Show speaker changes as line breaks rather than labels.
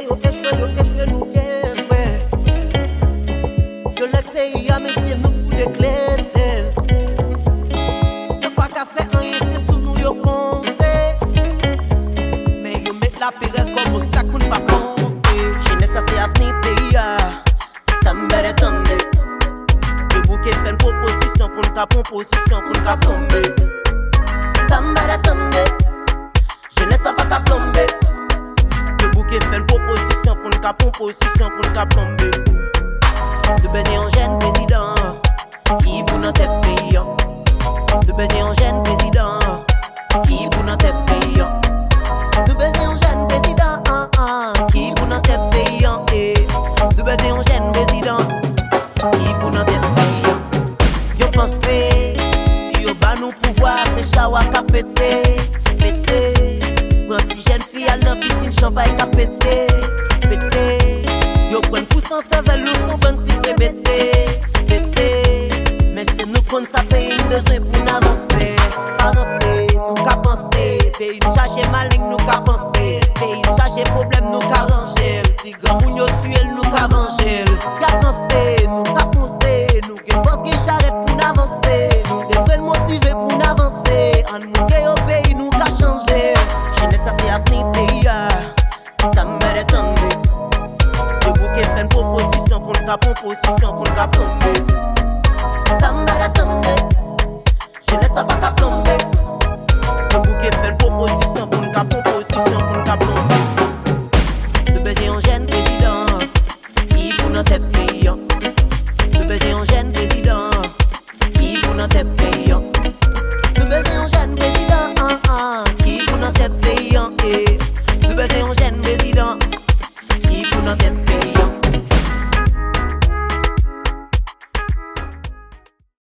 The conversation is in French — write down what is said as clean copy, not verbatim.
échoué, nous qu'est vrai. De le pays à c'est nous pour décléter. Y'a pas qu'à faire rien, c'est sous nous y'a compté. Mais y'a met la péresse comme au stack ou pas foncé. Jeunesse ça c'est avenir pays, si ça me mérite d'emmener. Le bouquet fait une proposition pour une cap composition pour une cap tomber. Si ça me mérite d'emmener, jeunesse ça va qu'à plomber. Le bouquet fait une proposition pour une cap composition pour une cap tomber. De baiser un jeune président qui pour notre tête payant. De baiser un jeune président qui pour notre tête payant. De baiser un jeune président qui pour notre tête payant. De baiser un jeune président qui pour notre tête payant. Yo pensé si yo ba nous pouvoir c'est chawa ka pété. Pété Prends ti jeune fille à la piscine champagne ka pété. Pété Yo prenne pousse en cervelle nous son bon si bébé. Mais c'est nous qu'on ça paye une besoin pour n'avancer. Avancer, nous qu'à penser. Pays nous charger malin, nous qu'à penser. Pays nous charger problème, nous qu'à ranger. Si grand moun yo tué, nous qu'à venger. Qu'à penser, nous qu'à foncer. Nous qu'à force qui j'arrête pour n'avancer. Nous devrions motiver pour n'avancer. En nous qu'à au pays, nous qu'à changer. Jeunesse ça c'est avenir pays. Si ça me mérite d'emmener. Le bouquet fait une proposition pour une cap composition pour une cap tomber. Si ça me mérite d'emmener, jeunesse ça va qu'à plomber. Le bouquet fait une proposition pour une cap composition pour une cap tomber.